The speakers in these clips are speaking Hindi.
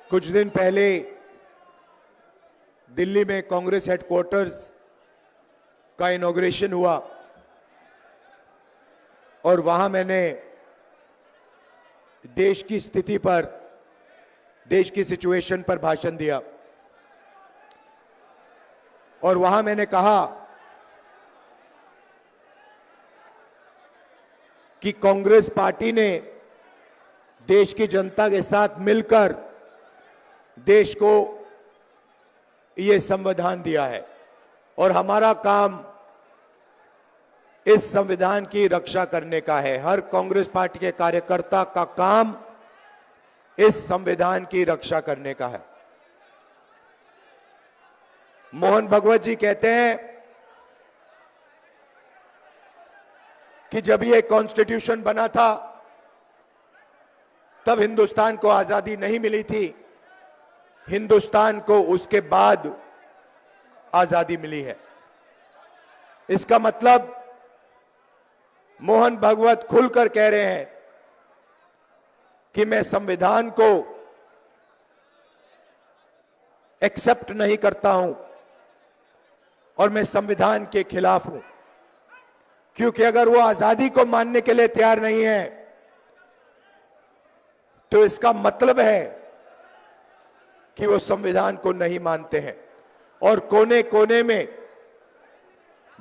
कुछ दिन पहले दिल्ली में कांग्रेस हेडक्वार्टर्स का इनॉग्रेशन हुआ और वहां मैंने देश की स्थिति पर, देश की सिचुएशन पर भाषण दिया और वहां मैंने कहा कि कांग्रेस पार्टी ने देश की जनता के साथ मिलकर देश को ये संविधान दिया है और हमारा काम इस संविधान की रक्षा करने का है। हर कांग्रेस पार्टी के कार्यकर्ता का काम इस संविधान की रक्षा करने का है। मोहन भागवत जी कहते हैं कि जब ये कॉन्स्टिट्यूशन बना था तब हिंदुस्तान को आजादी नहीं मिली थी, हिंदुस्तान को उसके बाद आजादी मिली है। इसका मतलब मोहन भागवत खुलकर कह रहे हैं कि मैं संविधान को एक्सेप्ट नहीं करता हूं और मैं संविधान के खिलाफ हूं, क्योंकि अगर वो आजादी को मानने के लिए तैयार नहीं है तो इसका मतलब है कि वो संविधान को नहीं मानते हैं। और कोने कोने में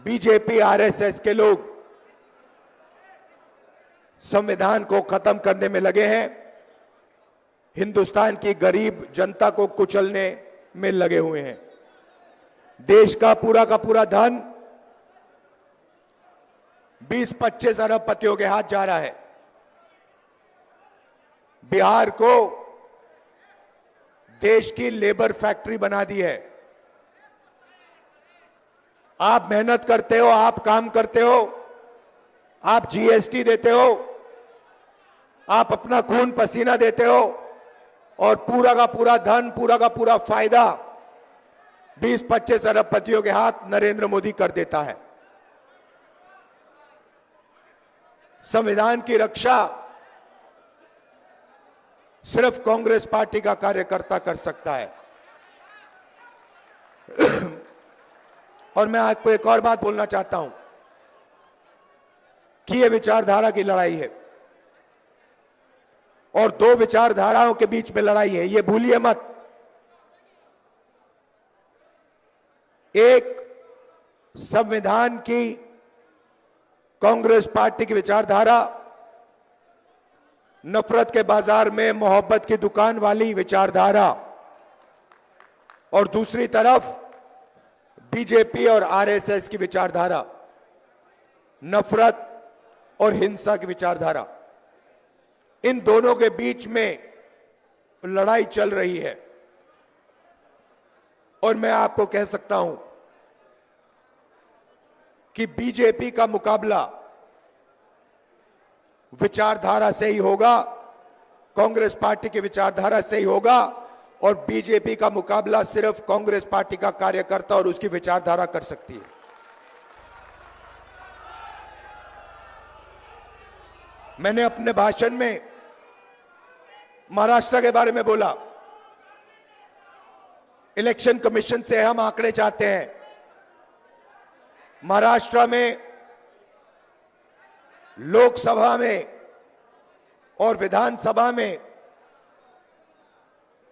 बीजेपी आरएसएस के लोग संविधान को खत्म करने में लगे हैं, हिंदुस्तान की गरीब जनता को कुचलने में लगे हुए हैं। देश का पूरा धन 20-25 अरबपतियों के हाथ जा रहा है। बिहार को देश की लेबर फैक्ट्री बना दी है। आप मेहनत करते हो, आप काम करते हो, आप जीएसटी देते हो, आप अपना खून पसीना देते हो और पूरा का पूरा धन, पूरा का पूरा फायदा 20-25 अरबपतियों के हाथ नरेंद्र मोदी कर देता है। संविधान की रक्षा सिर्फ कांग्रेस पार्टी का कार्यकर्ता कर सकता है। और मैं आपको एक और बात बोलना चाहता हूं कि यह विचारधारा की लड़ाई है और दो विचारधाराओं के बीच में लड़ाई है, यह भूलिए मत। एक संविधान की कांग्रेस पार्टी की विचारधारा, नफरत के बाजार में मोहब्बत की दुकान वाली विचारधारा, और दूसरी तरफ बीजेपी और आरएसएस की विचारधारा, नफरत और हिंसा की विचारधारा। इन दोनों के बीच में लड़ाई चल रही है और मैं आपको कह सकता हूं कि बीजेपी का मुकाबला विचारधारा से ही होगा, कांग्रेस पार्टी की विचारधारा से ही होगा, और बीजेपी का मुकाबला सिर्फ कांग्रेस पार्टी का कार्यकर्ता और उसकी विचारधारा कर सकती है। मैंने अपने भाषण में महाराष्ट्र के बारे में बोला। इलेक्शन कमीशन से हम आंकड़े चाहते हैं। महाराष्ट्र में लोकसभा में और विधानसभा में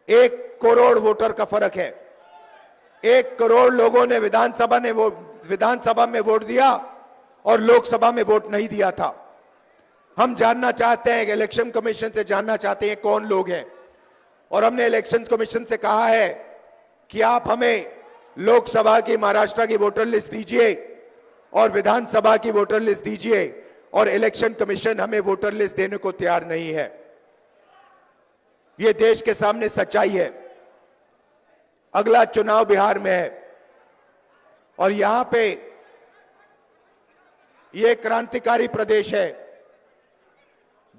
1 करोड़ वोटर का फर्क है। 1 करोड़ लोगों ने विधानसभा में वोट दिया और लोकसभा में वोट नहीं दिया था। हम जानना चाहते हैं, इलेक्शन कमीशन से जानना चाहते हैं कौन लोग हैं, और हमने इलेक्शन कमीशन से कहा है कि आप हमें लोकसभा की महाराष्ट्र की वोटर लिस्ट दीजिए और विधानसभा की वोटर लिस्ट दीजिए, और इलेक्शन कमीशन हमें वोटर लिस्ट देने को तैयार नहीं है। यह देश के सामने सच्चाई है। अगला चुनाव बिहार में है और यहां पे यह क्रांतिकारी प्रदेश है।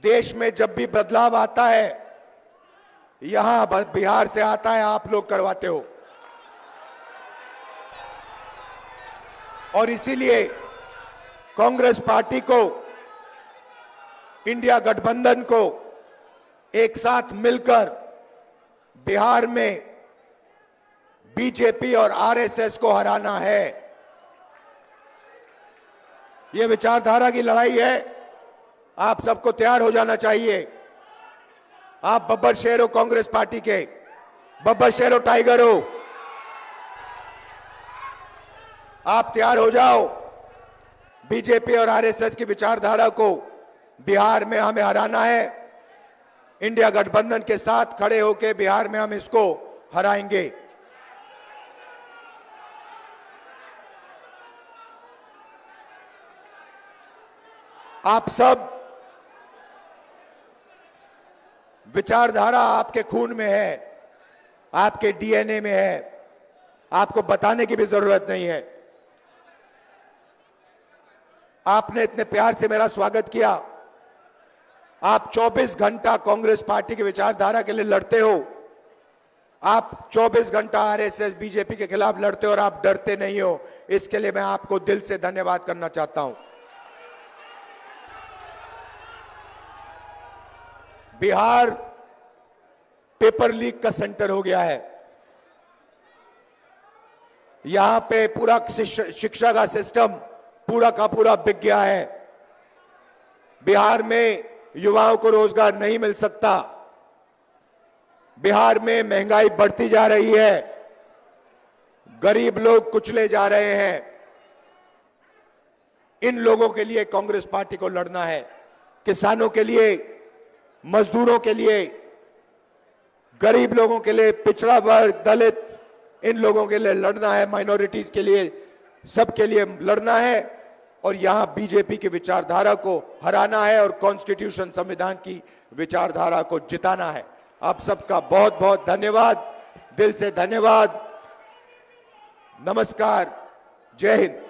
देश में जब भी बदलाव आता है यहां बिहार से आता है, आप लोग करवाते हो। और इसीलिए कांग्रेस पार्टी को, इंडिया गठबंधन को एक साथ मिलकर बिहार में बीजेपी और आरएसएस को हराना है। यह विचारधारा की लड़ाई है। आप सबको तैयार हो जाना चाहिए। आप बब्बर शेर हो कांग्रेस पार्टी के, बब्बर शेर हो, टाइगर हो, आप तैयार हो जाओ। बीजेपी और आरएसएस की विचारधारा को बिहार में हमें हराना है। इंडिया गठबंधन के साथ खड़े होकर बिहार में हम इसको हराएंगे। आप सब, विचारधारा आपके खून में है, आपके डीएनए में है, आपको बताने की भी जरूरत नहीं है। आपने इतने प्यार से मेरा स्वागत किया। आप 24 घंटा कांग्रेस पार्टी की विचारधारा के लिए लड़ते हो। आप 24 घंटा आरएसएस बीजेपी के खिलाफ लड़ते हो और आप डरते नहीं हो। इसके लिए मैं आपको दिल से धन्यवाद करना चाहता हूं। बिहार पेपर लीक का सेंटर हो गया है। यहां पे पूरा शिक्षा का सिस्टम पूरा का पूरा बिक गया है। बिहार में युवाओं को रोजगार नहीं मिल सकता। बिहार में महंगाई बढ़ती जा रही है। गरीब लोग कुचले जा रहे हैं। इन लोगों के लिए कांग्रेस पार्टी को लड़ना है। किसानों के लिए, मजदूरों के लिए, गरीब लोगों के लिए, पिछड़ा वर्ग, दलित, इन लोगों के लिए लड़ना है। माइनॉरिटीज के लिए, सबके लिए लड़ना है। और यहां बीजेपी की विचारधारा को हराना है और कॉन्स्टिट्यूशन, संविधान की विचारधारा को जिताना है। आप सबका बहुत बहुत धन्यवाद, दिल से धन्यवाद। नमस्कार, जय हिंद।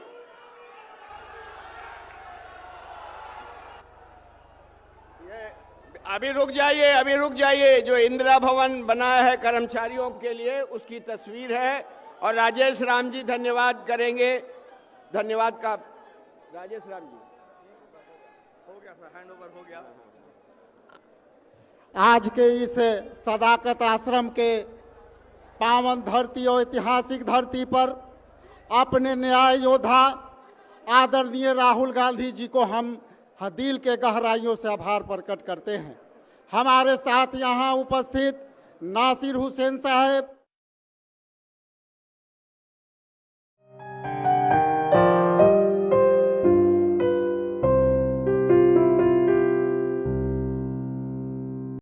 अभी रुक जाइए। जो इंदिरा भवन बना है कर्मचारियों के लिए, उसकी तस्वीर है और राजेश राम जी धन्यवाद करेंगे। धन्यवाद का राजेश राम जी। हो गया सर, हैंड ओवर हो गया। आज के इस सदाकत आश्रम के पावन धरती और ऐतिहासिक धरती पर अपने न्याय योद्धा आदरणीय राहुल गांधी जी को हम दिल के गहराइयों से आभार प्रकट करते हैं। हमारे साथ यहाँ उपस्थित नासिर हुसैन साहब,